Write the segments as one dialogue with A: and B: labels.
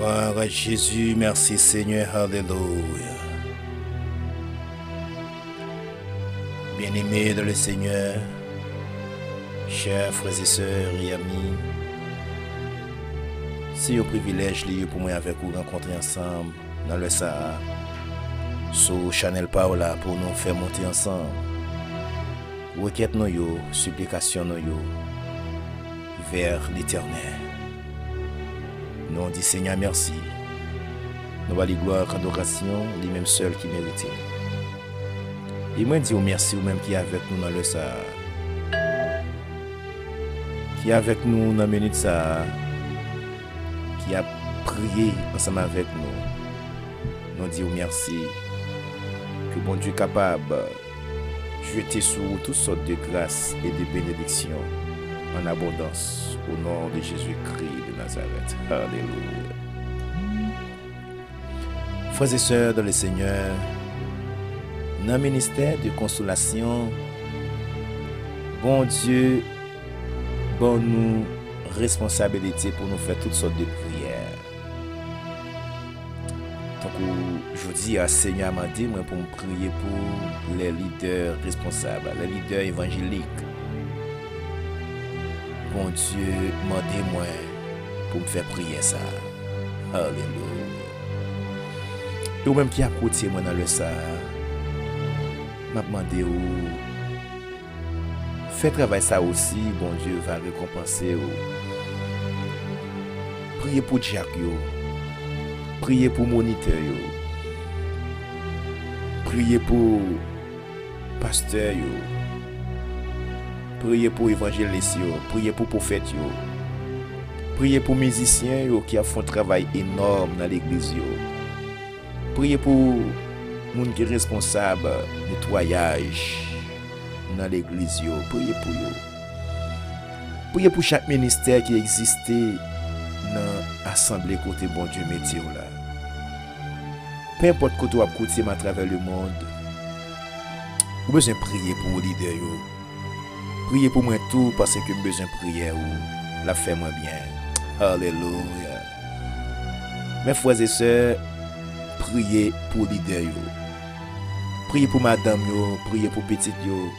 A: Gloire à Jésus, merci Seigneur, Alléluia. Bien-aimés dans le Seigneur, chers frères et sœurs et amis, c'est un privilège lié pour moi avec vous rencontrer ensemble dans le Sahara, sur Chanel Paola pour nous faire monter ensemble. Requête nous yo, supplication nous yo, vers l'Éternel. Nous dit Seigneur merci. Nous allons gloire, adoration, lui-même seul qui méritait. Et moi dis merci ou même qui est avec nous dans le Sahara. Qui est avec nous dans la minute ça, qui a prié ensemble avec nous. Nous disons merci. Que bon Dieu est capable de jeter sur vous toutes sortes de grâces et de bénédictions en abondance au nom de Jésus-Christ de Nazareth. Alléluia. Frères et sœurs dans le Seigneur, dans le ministère de consolation, bon Dieu, bon nous responsabilité pour nous faire toutes sortes de prières. Donc, je dis à Seigneur m'a dit moi pour me prier pour les leaders responsables, les leaders évangéliques. Bon Dieu m'a dit moi pour me faire prier ça. Alléluia. Et ou même qui a côté moi dans le ça, m'a demandé ou fait travail ça aussi, bon Dieu va récompenser ou. Priez pour Jacques yo. Priez pour moniteur yo. Priez pour pasteur yo. Priez pour évangéliste yo. Priez pour prophète yo. Priez pour musiciens yo qui font un travail énorme dans l'église yo. Priez pour moun qui responsable nettoyage dans l'église yo. Priez pour yo. Priez pour chaque ministère qui existe dans l'assemblée côté bon Dieu métier là. Peu importe côté ou côté à travers le monde, vous besoin prier pour les leaders yo. Priez pour moi tout parce que j'ai besoin de prière ou la fait moi bien. Alléluia. Mes frères et sœurs, priez pour les leaders yo. Priez pour madame yo, priez pour petite yo.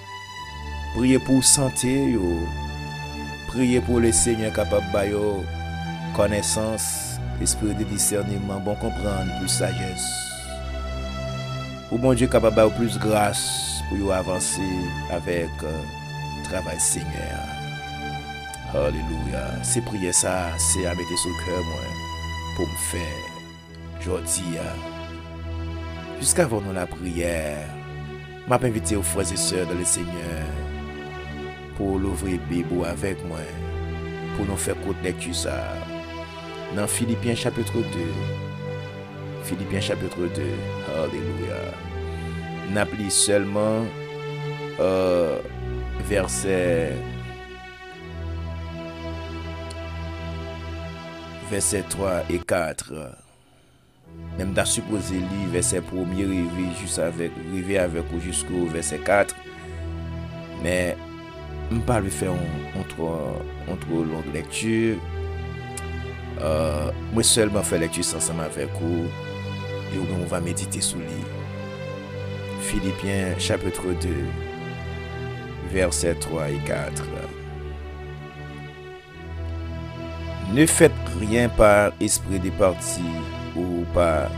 A: Priez pour santé yo. Priez pour le Seigneur capable ba yo connaissance, esprit de discernement, bon comprendre, plus sagesse. Pour bon Dieu capable de plus grâce pour avancer avec travail Seigneur. Alléluia. C'est prier ça, c'est à mettre sur le cœur moi pour me faire aujourd'hui. Jusqu'avant nous la prière, m'a invité aux frères et sœurs dans le Seigneur pour l'ouvrir Bible avec moi pour nous faire courte lecture ça. Dans Philippiens chapitre 2. Philippiens chapitre 2. Alléluia. N'appli seulement verset 3 et 4. Même dans supposé lire verset 1er arriver avec jusqu'au verset 4. Mais on pas le faire entre longue lecture. Moi seulement faire lecture ensemble avec vous et on va méditer sur lui. Philippiens chapitre 2 versets 3 et 4. Ne faites rien par esprit de parti ou par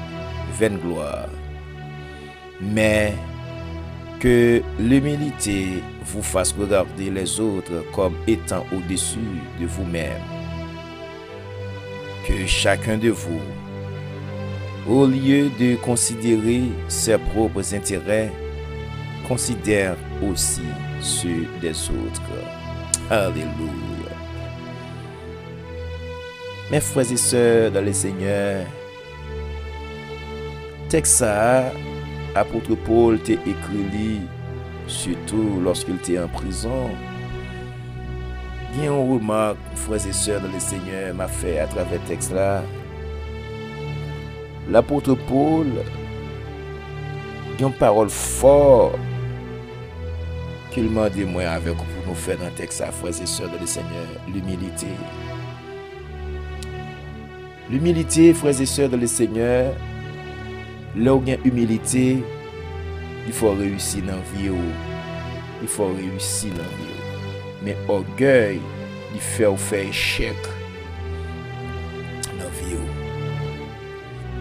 A: vaine gloire, mais que l'humilité vous fasse regarder les autres comme étant au-dessus de vous-même. Que chacun de vous, au lieu de considérer ses propres intérêts, considère aussi ceux des autres. Alléluia. Mes frères et sœurs dans le Seigneur, texte ça, apôtre Paul t'a écrit surtout lorsqu'il était en prison. Bien on remarque, frères et sœurs dans le Seigneur, m'a fait à travers ce texte là. L'apôtre Paul a une parole forte qu'il m'a dit moi avec pour nous faire dans le texte, frères et sœurs dans le Seigneur, l'humilité. L'humilité, frères et sœurs dans le Seigneur, là où il y a humilité, il faut réussir dans la vie. Il faut réussir dans la vie. Mais orgueil, il fait échec dans la vie.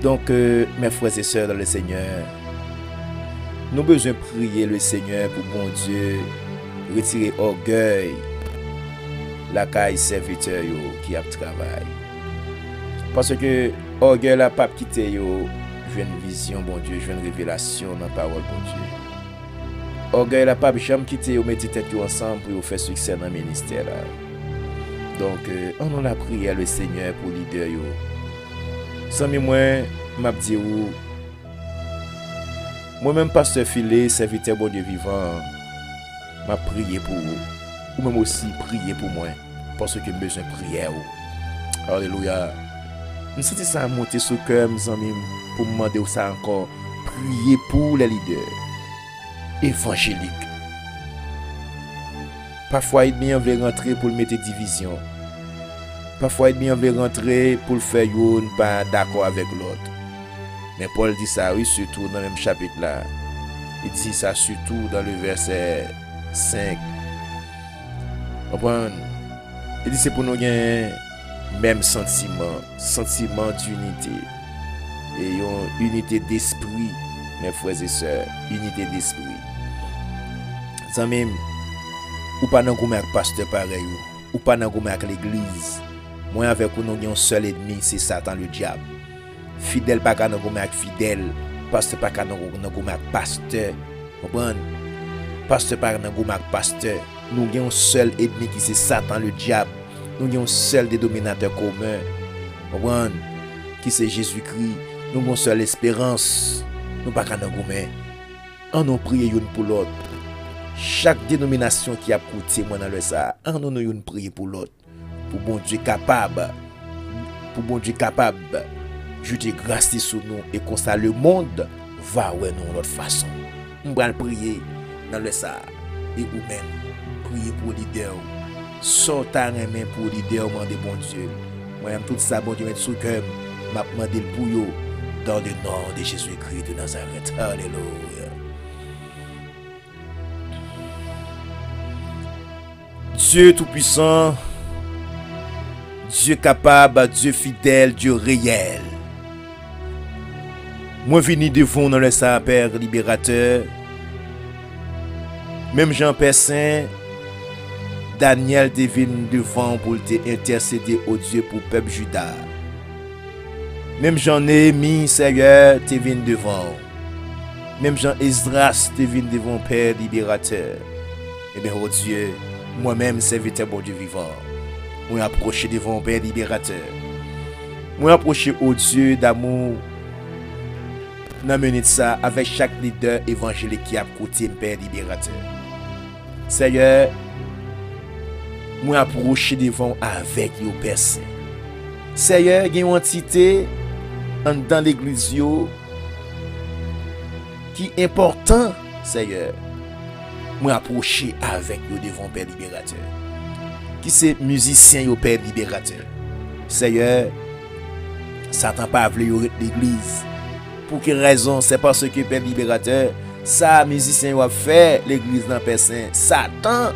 A: Donc, mes frères et sœurs dans le Seigneur, nous avons besoin de prier le Seigneur pour bon Dieu retirer orgueil la caille serviteur qui a travail. Parce que orgueil la pas quitter yo, je une vision bon Dieu, je une révélation dans la parole bon Dieu. Orgueil la pas jamais quitter yo, mettre tête ensemble pour faire succès dans le ministère là. Donc on a prié le Seigneur pour leader yo. Sans moi m'a dit moi-même pasteur Filé, serviteur bon Dieu vivant, m'a prié pour vous, ou même aussi prier pour moi, parce que j'ai besoin de prière. Alléluia. Je sens ça monter sur le cœur, mes amis, pour me demander ça encore. Prier pour les leaders évangéliques. Parfois, il bien veut rentrer pour le mettre division. Parfois, il bien veut rentrer pour le faire yon pas d'accord avec l'autre. Mais Paul dit ça, oui, surtout dans le même chapitre là. Il dit ça surtout dans le verset 5. Comprenez? Il dit c'est pour nous gagner même sentiment d'unité. Et une unité d'esprit, mes frères et sœurs, unité d'esprit. Ça même, ou pas dans avec pasteur pareil, ou pas dans avec l'église. Moi avec nous avons un seul ennemi, c'est Satan le diable. Fidèle pas dans avec fidèle, pasteur pas dans avec pasteur. Comprenez? Pasteur pas dans avec pasteur. Nous avons un seul ennemi qui c'est Satan le diable. Nous avons un seul dénominateur commun. Comprenez? Qui c'est Jésus-Christ. Nous avons une seule espérance. Nous pas qu'à nous gommer. On nous prie une pour l'autre. Chaque dénomination qui a coûté moi dans le ça, on nous une prier pour l'autre. Pour bon Dieu capable. Pour bon Dieu capable. Jeter grâce sur nous et comme ça le monde va ouais nous l'autre façon. On va prier dans le ça et ou même prier pour les leaders. Sortez les mains pour les leaders, demandez bon Dieu. Moi j'aime tout ça bon Dieu mettre sous cœur. M'a demandé pour vous dans le nom de Jésus-Christ de Nazareth. Alléluia. Dieu tout-puissant, Dieu capable, Dieu fidèle, Dieu réel. Moi venu devant dans le Saint-Père libérateur. Même Jean-Père Saint, Daniel devine devant pour intercéder au Dieu pour le peuple Juda. Même Jean-Néhémie, Seigneur, te vient devant. Même Jean-Esdras te vient devant, Père libérateur. Eh bien, oh Dieu, moi-même, serviteur bon Dieu vivant, moi approcher devant Père libérateur. Moi approcher au Dieu d'amour. N'amener ça avec chaque leader évangélique qui a côté Père libérateur. Seigneur, moi approcher devant avec yo Père Saint. Seigneur, il y a une entité dans l'église qui est important, Seigneur. Moi approcher avec yo devant Père libérateur. Qui c'est musicien yo Père libérateur. Seigneur, Satan pas voulu l'église. Pour quelle raison? C'est parce que Père libérateur, ça musicien a fait l'église dans Père Saint. Satan,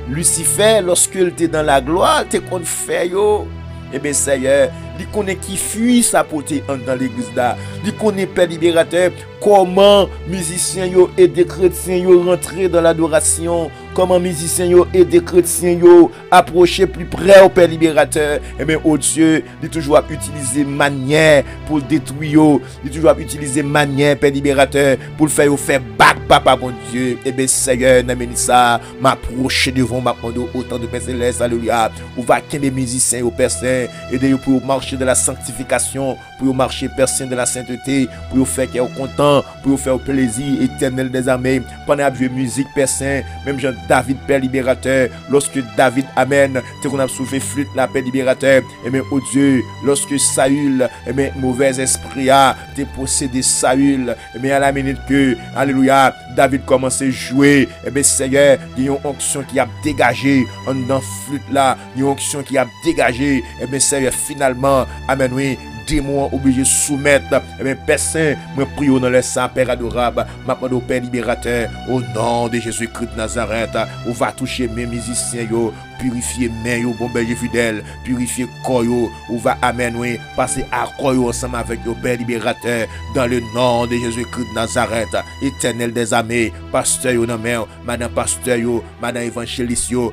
A: Lucifer, lorsqu'il était dans la gloire, il qu'on fait yo. Eh bien, Seigneur, il connaît qui fuit sa portée dans l'église là. Il connaît Père libérateur, comment musiciens yo et des chrétiens yo rentrer dans l'adoration. Comment musiciens yo et des chrétiens yo approcher plus près au Père libérateur. Eh bien, oh Dieu, il toujours utiliser manière pour détruire yo. Il toujours utiliser manière Père libérateur pour le faire faire back papa mon Dieu. Eh bien, Seigneur, n'amène ça, m'approcher devant ma demande autant de Père céleste, alléluia. Ou va qu'un des musiciens au Père Saint, aider pour marcher de la sanctification, pour marcher Père Saint de la sainteté, pour faire qu'il est content, pour faire plaisir éternel des armées. Pendant la musique Père Saint, même Jean David Père libérateur, lorsque David amen, tu qu'on a soufflé flûte la Père libérateur, et bien oh Dieu, lorsque Saül, et bien mauvais esprit a, t'es possédé Saül, et bien à la minute que, alléluia, David commence à jouer, et bien Seigneur, il y a une onction qui a dégagé, en dans flûte là, il y a une onction qui a dégagé, et bien Seigneur, finalement, amen, oui, démons obligés de soumettre, et bien Père Saint, moi prie dans le sang, Père adorable, ma demande au Père libérateur, au nom de Jésus-Christ de Nazareth, on va toucher mes musiciens, yo, purifier main yo, bon berger fidèle, purifier corps yo, on va amen, oui, passer à corps yo ensemble avec yo, Père libérateur, dans le nom de Jésus-Christ de Nazareth, éternel des armées, pasteur yo nan men, madame pasteur yo, madame évangéliste yo,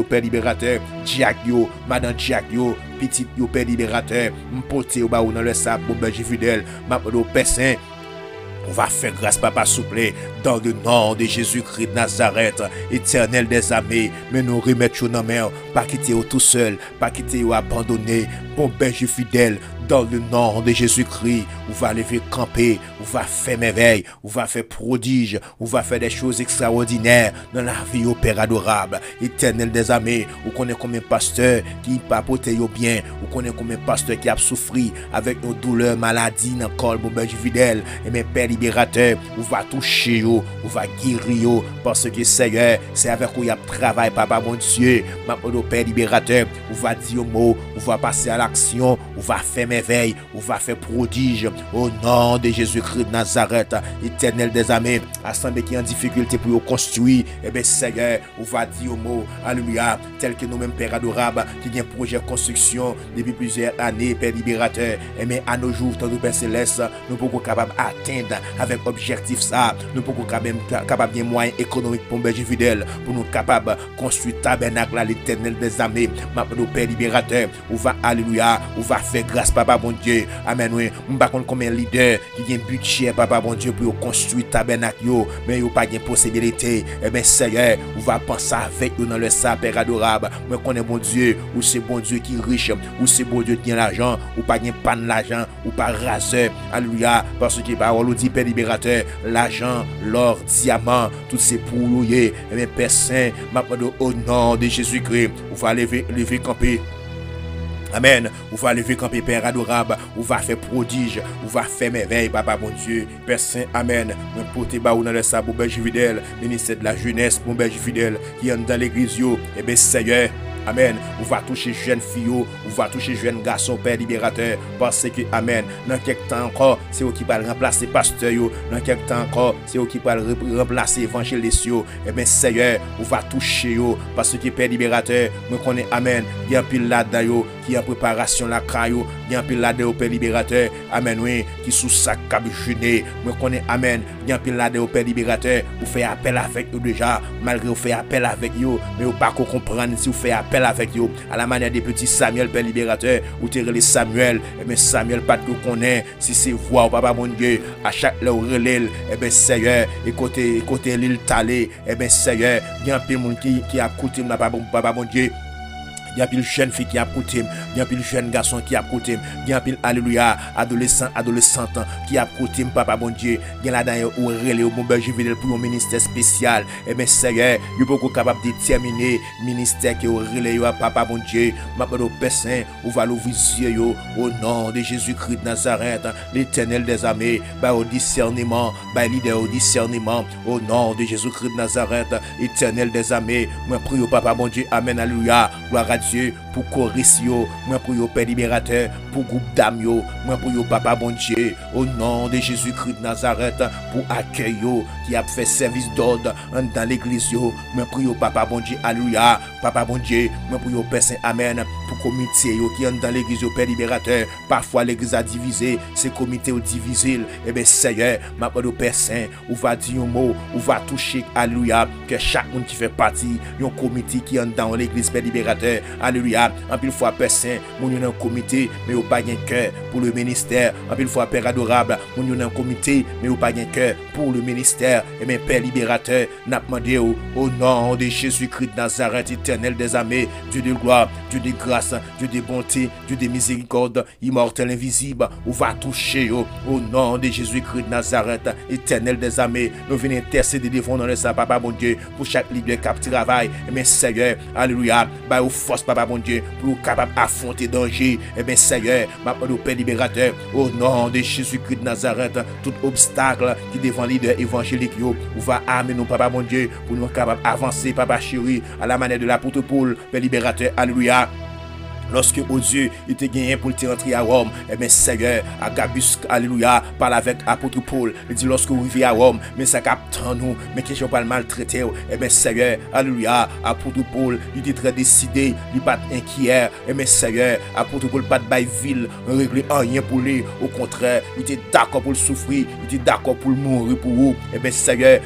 A: Père libérateur, Jack yo, madame Jack yo, petit yo, Père libérateur, m'pote yo ba ou dans le sable, bon berger fidèle, ma au Père Saint. On va faire grâce, Papa, s'il vous plaît, dans le nom de Jésus-Christ de Nazareth, éternel des armées. Mais nous remettons nos mains, pas quitter tout seul, pas quitter abandonné, bon berger fidèle, dans le nom de Jésus-Christ. On va lever camper, on va faire merveille, on va faire prodige, on va faire des choses extraordinaires dans la vie au Père adorable, éternel des armées. On connaît combien de pasteurs qui papotent bien, on connaît combien de pasteurs qui a souffert avec nos douleurs, maladies, dans le corps, bon berger fidèle, et mes Père libérateur, on va toucher, on va guérir, parce que Seigneur, c'est avec où il y a travail, Papa mon Dieu, mon Père libérateur, on va dire au mot, on va passer à l'action, on va faire merveille, on va faire prodige, au nom de Jésus-Christ de Nazareth, éternel des armées, assemblée qui est en difficulté pour construire, et bien Seigneur, on va dire au mot, alléluia, tel que nous-mêmes, Père adorable, qui a un projet de construction depuis plusieurs années, Père libérateur, et bien à nos jours, tant que Père céleste, nous pouvons capables d'atteindre avec objectif ça, nous pouvons capable de moyens économiques pour berger fidèle, pour nous capables de construire tabernacle à l'éternel des armées, notre Père libérateur, on va alléluia, on va faire grâce, Papa bon Dieu, amen, oui, on va contre combien de leaders qui ont un budget, Papa bon Dieu, pour construire tabernacle, mais ils n'ont pas de possibilité, et bien Seigneur, on va penser avec eux dans le sang, Père adorable, mais qu'on est bon Dieu, ou c'est bon Dieu qui est riche, ou c'est bon Dieu qui a l'argent, ou pas de panne l'argent, ou pas raseur, alléluia, parce que parole nous dit, Père libérateur, l'argent, l'or, diamant, tout c'est pour nous, et bien Père Saint, au nom de Jésus-Christ, on va lever camper. Amen. On va lever camper, Père adorable. On va faire prodige. On va faire merveille, Papa mon Dieu. Père Saint, amen. Mon pote baou dans le sable, bon berger fidèle. Ministère de la jeunesse, bon berger fidèle. Qui est dans l'église, yo. Eh bien, Seigneur. Amen. On va toucher jeunes filles, on va toucher jeunes garçons, Père libérateur. Parce que, amen, dans quelques temps encore, c'est eux qui vont remplacer pasteur, dans quelques temps encore, c'est eux qui vont remplacer évangéliste. Eh bien, Seigneur, on va toucher, parce que, Père libérateur, moi connais, amen, il y a un pile là-dedans, qui est en préparation la caillou, il y a un pile là-dedans, Père libérateur, amen, oui, qui sous sa cap jeûner. Moi connais, amen, il y a un pile là-dedans, Père libérateur, vous faites appel avec eux déjà, malgré vous faites appel avec eux, mais vous ne pouvez pas comprendre si vous faites appel avec eux, à la manière des petits Samuel, Père libérateur, ou les Samuel, et bien Samuel, pas que vous connaissez, si c'est voix, Papa mon Dieu, à chaque là où relève, et bien Seigneur, et côté l'île Talé, et bien Seigneur, il y a un peu de monde qui a coûté, Papa mon Dieu. Il y a pile jeune fille qui a coûté, il y a pile jeune garçon qui a coûté, il y a pile alléluia adolescente qui a coûté, Papa bon Dieu, il y a là-dedans où relais au bon berger fidèle pour un ministère spécial. Et bien Seigneur, il est pas capable de déterminer ministère qui est au relais Papa bon Dieu, ma au Père Saint, on va l'ouvrir au nom de Jésus-Christ de Nazareth, l'Éternel des armées, au discernement, leader au discernement, au nom de Jésus-Christ de Nazareth, Éternel des armées, moi prie au Papa bon Dieu, amen, alléluia, gloire à Dieu, pour Corisio, moi pour yo Père libérateur, pour groupe d'Amio, moi pour yo Papa bon Dieu, au nom de Jésus-Christ de Nazareth, pour accueil qui a fait service d'ordre dans l'église, moi pour yo Papa bon Dieu, alléluia, Papa bon Dieu, moi pour yo Père Saint, amen, pour comité qui est dans l'église, Père libérateur, parfois l'église a divisé, ces comités ont divisé, et bien Seigneur, ma pour yo Père Saint, on va dire un mot, on va toucher, alléluia, que chaque monde qui fait partie, un comité qui est dans l'église, Père libérateur, alléluia, en pile fois Père Saint, mon yon un comité, mais au pas un cœur pour le ministère, en pile fois Père adorable, mon yon un comité, mais au pas un cœur pour le ministère, et mes Père libérateur, n'a demandé au nom de Jésus-Christ de Nazareth, éternel des armées, Dieu de gloire, Dieu de grâce, Dieu de bonté, Dieu de miséricorde, immortel, invisible, on va toucher au nom de Jésus-Christ de Nazareth, éternel des armées, nous venons intercéder devant dans le sang, Papa mon Dieu, pour chaque leader qui travaille, et mes Seigneur, alléluia, bah au force, Papa mon Dieu, Dieu, pour capable affronter danger. Eh bien, Seigneur, m'a demandé au Père libérateur, au nom de Jésus-Christ de Nazareth, tout obstacle qui devant leader évangélique, ou va amener nous, Papa mon Dieu, pour nous capables d'avancer, Papa chéri, à la manière de l'apôtre Paul, Père libérateur, alléluia. Lorsque, oh Dieu, il te gagné pour te rentrer à Rome, eh bien, Seigneur, Agabus, alléluia, parle avec apôtre Paul. Il dit, lorsque vous arrivez à Rome, mais ça capte nous, mais que je pas le maltraité, eh bien, Seigneur, alléluia, apôtre Paul, il était très décidé, il pas inquiet, eh bien, Seigneur, apôtre Paul, pas de bail ville, régler rien pour lui, au contraire, il était d'accord pour le souffrir, il était d'accord pour le mourir pour vous, eh bien, Seigneur,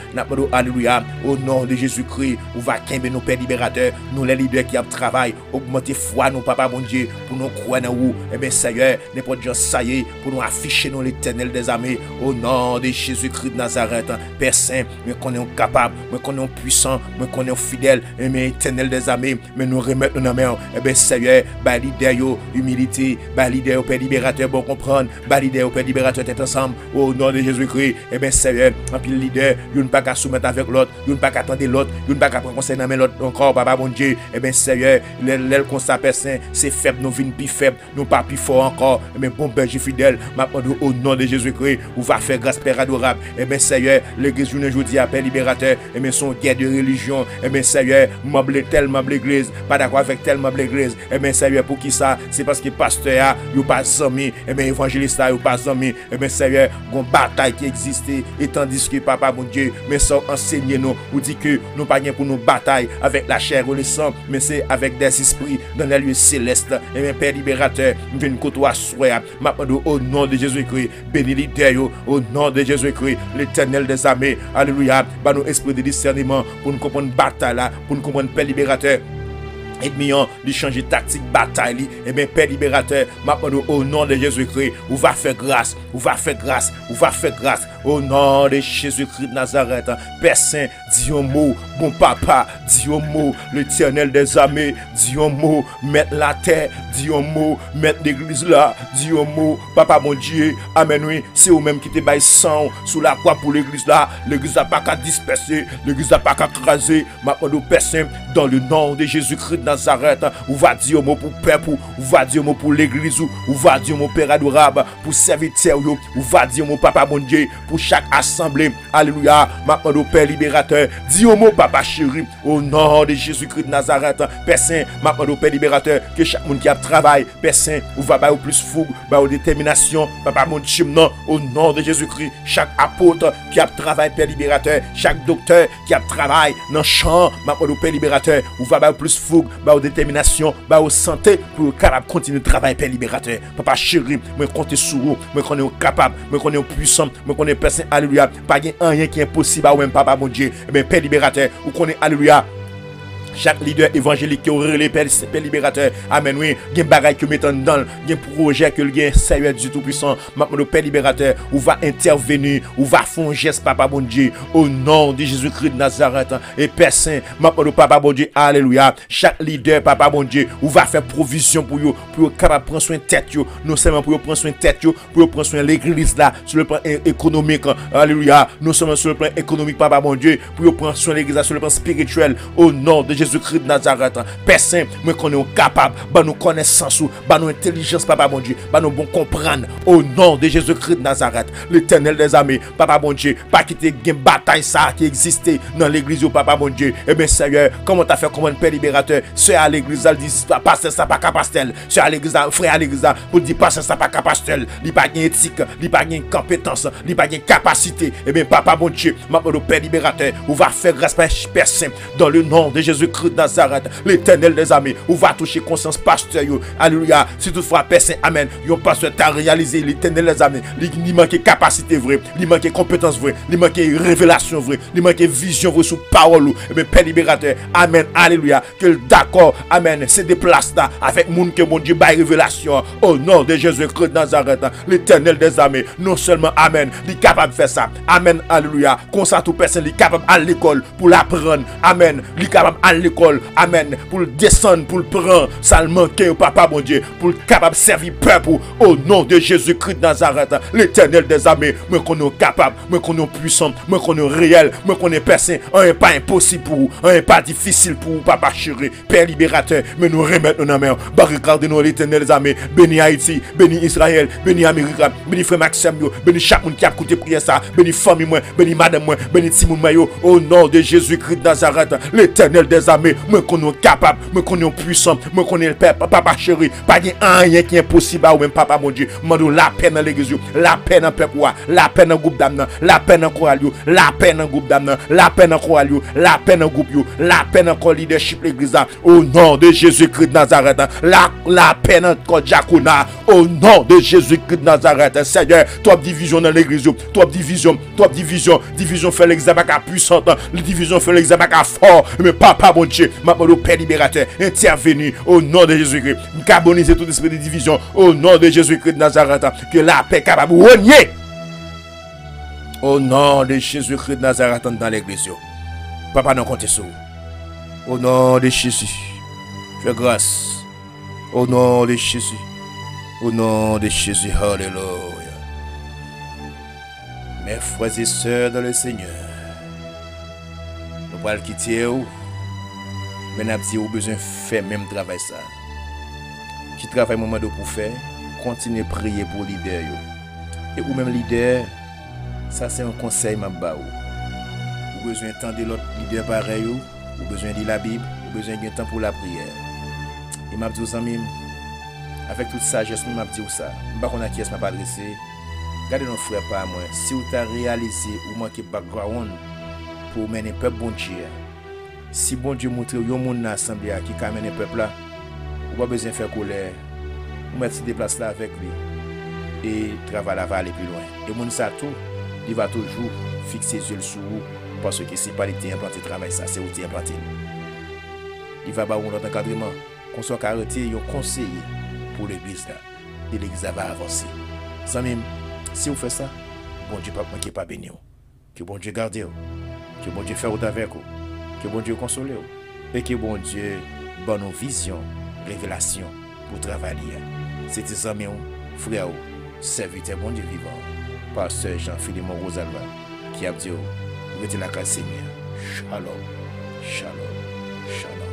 A: alléluia, au nom de Jésus-Christ, on va qu'aimer nos pères libérateurs, nous les leaders qui travaillent, augmenter foi, nos papas, mon Dieu, pour nous croire en vous, eh bien, Seigneur, n'importe quoi, ça y est, pour nous afficher nous l'éternel des armées, au nom de Jésus-Christ de Nazareth, Père Saint, mais qu'on est capable, mais qu'on est puissant, mais qu'on est fidèle, et mais éternel des armées, mais nous remettre nos mains, eh bien, Seigneur, bah, leader, humilité, bah, leader, Père libérateur, bon comprendre, bah, leader, Père libérateur, tête ensemble, au nom de Jésus-Christ, eh bien, Seigneur, en plus, leader, il ne pas qu'à soumettre avec l'autre, il ne pas qu'à attendre l'autre, il ne pas qu'à prendre conseil dans l'autre encore, papa, mon Dieu, eh bien, Seigneur, l'aile constat, Père Saint, c'est faible, nous venons plus faibles, nous pas plus forts encore, mais bon berger fidèle, maintenant au nom de Jésus-Christ, vous va faire grâce Père adorable, et bien Seigneur, l'église aujourd'hui appelle libérateur, et bien son guerre de religion, et bien Seigneur, m'emblé tellement l'église, pas d'accord avec tellement l'église, et bien Seigneur, pour qui ça, c'est parce que pasteur, il pas amis, et bien évangéliste, il pas amis, et bien Seigneur, une bataille qui existait, et tandis que papa mon Dieu, mais ça enseigne nous, ou dit que nous pas pour nos batailles avec la chair ou le sang, mais c'est avec des esprits dans les lieux célestes. Et bien, Père libérateur, nous venons côtoyer soir. Maintenant, au nom de Jésus-Christ, bénis l'idée, au nom de Jésus-Christ, l'éternel des armées. Alléluia. Bah, nous esprit de discernement pour nous comprendre bataille là, pour nous comprendre Père libérateur. Et millions de changer tactique bataille, et bien Père libérateur, maintenant au nom de Jésus-Christ, on va faire grâce, on va faire grâce, on va faire grâce, au nom de Jésus-Christ de Nazareth. Père Saint, dis un mot, bon papa, dis un mot, l'éternel des armées, dis un mot, mettre la terre, dis un mot, mettre l'église là, dis un mot, papa mon Dieu, amen oui, c'est vous même qui te baille sang sous la croix pour l'église là, l'église n'a pas qu'à disperser, l'église n'a pas qu'à craser, maintenant Père Saint, dans le nom de Jésus-Christ Nazareth, ou va dire mot pour peuple, ou va dire mot pour l'église, ou va dire mot père adorable, pour serviteur, ou va dire mot papa mon Dieu, pour chaque assemblée, alléluia, maintenant au Père libérateur, dis au mot papa chéri, au nom de Jésus-Christ de Nazareth, Père Saint, maintenant au Père libérateur, que chaque monde qui a travail, Père Saint, ou va au plus fougue, au détermination, papa mon Dieu, non, au nom de Jésus-Christ, chaque apôtre qui a travail, Père libérateur, chaque docteur qui a travail dans le champ, maintenant au Père libérateur, ou va au plus fougue, aux détermination, aux santé pour capable continuer de travailler Père libérateur. Papa chéri, moi compter sur vous, moi qu'on est capable, moi qu'on est puissant, moi qu'on est personne alléluia. Pas rien qui est impossible à même papa mon Dieu. Mais Père libérateur, ou qu'on est alléluia. Chaque leader évangélique qui aurait les Père libérateur, amen oui, il y a des bagailles que mettent dans, il y a un projet que le Seigneur du Tout-Puissant, maintenant le Père libérateur, ou va intervenir, ou va faire un geste, papa bon Dieu, au nom de Jésus-Christ de Nazareth, et Père Saint, maintenant le papa bon Dieu, alléluia, chaque leader, papa bon Dieu, ou va faire provision pour eux, capable prendre soin de tête, non seulement pour prendre soin de tête, pour prendre soin de l'église là, sur le plan économique, alléluia, non seulement sur le plan économique, papa bon Dieu, pour prendre soin de l'église sur le plan spirituel, au nom de Jésus-Christ de Nazareth, Père Saint, moi qu'on est capable, bah nous connaissance, bah nous intelligence, papa bon Dieu, bah nous bon comprendre, au nom de Jésus-Christ de Nazareth, l'éternel des armées, papa bon Dieu, pas quitter une bataille ça qui existait dans l'église, papa bon Dieu, et bien Seigneur, comment t'as fait comme un Père libérateur, c'est à l'église, elle dit, pasteur ça pas capastel, c'est à l'église, frère à l'église, pour dire pasteur ça pas capastel, il pas gain éthique, il pas gain compétence, il pas gain capacité, et bien papa bon Dieu, maintenant le Père libérateur, on va faire grâce Père Saint, dans le nom de Jésus-Christ de Nazareth, l'éternel des armées, on va toucher conscience pasteur, alléluia, si toutefois Père Saint, amen, yon pasteur t'a réalisé l'éternel des armées, il manque capacité vraie, il manque compétence vraie, il manque révélation vraie, il manque vision vraie sous parole, et bien Père libérateur, amen, alléluia, que d'accord, amen, c'est des places là, avec monde que mon Dieu baille révélation, au nom de Jésus-Christ de Nazareth, l'éternel des armées, non seulement, amen, il est capable de faire ça, amen, alléluia, comme ça tout personne, il est capable à l'école pour l'apprendre, amen, il est capable à l'école, amen, pour le descendre, pour le prendre, ça le manquait, papa, mon Dieu, pour le capable de servir peuple, au nom de Jésus-Christ de Nazareth, l'éternel des armées, moi qu'on est capable, moi qu'on est puissant, moi qu'on est réel, moi qu'on est personne, on n'est pas impossible pour vous, on n'est pas difficile pour vous, papa chéri, Père libérateur, mais nous remettons nos mains, barricadez-nous l'éternel des armées, bénis Haïti, bénis Israël, bénis Amérique, bénis frère Maxime, bénis chaque monde qui a écouté prier ça, bénis famille, bénis madame, bénis Simon Mayo, au nom de Jésus-Christ de Nazareth, l'éternel des armées, moi qu'on est capable, moi qu'on est puissant, moi qu'on est le Père, papa chéri, pas rien qui est impossible ou même papa mon Dieu, mandou la peine dans l'église, la peine dans peuple, la peine dans groupe d'âme, la peine dans chorale, la peine dans groupe d'âme, la peine dans chorale, la peine dans groupe, la peine dans leadership l'église, au nom de Jésus-Christ de Nazareth, la peine dans diaconat, au nom de Jésus-Christ de Nazareth, Seigneur, top division dans l'église, top division fait l'examen à puissante, division fait l'examen à fort, mais papa mon Dieu, ma Père libérateur, intervenu au nom de Jésus-Christ, carboniser tout esprit de division au nom de Jésus-Christ de Nazareth, que la paix capable de renier au nom de Jésus-Christ de Nazareth dans l'église. Papa, nous comptons sur vous. Au nom de Jésus, fais grâce. Au nom de Jésus. Au nom de Jésus, alléluia. Mes frères et sœurs dans le Seigneur, nous allons quitter vous. Mais nous avons besoin de faire même travail ça. Qui travaille moment de pour faire, continuez à prier pour les leaders. Et ou même leader, ça c'est un conseil m'a ba ou. Vous besoin d'entendre l'autre leader pareil ou besoin de lire la Bible, ou besoin de temps pour la prière. Et m'a dit aux amis, avec toute sagesse, m'a dit ça. M'pas qu'on a qui est m'a pas adressé. Gardez nos frères pas moi. Si vous avez réalisé ou manqué background pour mener peuple bon Dieu. Si bon Dieu montre yon moun dans l'assemblée qui ka mener peuple là, ou pas besoin de faire colère. Ou mettre se déplacer là avec lui et travailler va aller plus loin. Et moun ça tout, il va toujours fixer les yeux sur vous parce que c'est pas lui qui implanté travail ça, c'est vous qui implanté. Il va avoir un autre encadrement, qu'on soit arrêté un conseiller pour l'église là. Et l'église va avancer. Ça même, si vous faites ça, bon Dieu pas pas béni. Que bon Dieu garde vous. Que bon Dieu fait autant avec vous. Que bon Dieu console vous. Et que bon Dieu donne nos visions, révélations pour travailler. C'est tes amis, frères, serviteurs bon Dieu vivant. Pasteur Jean-Philippe Rosalva qui a dit, mettez la grâce Seigneur. Shalom, shalom, shalom.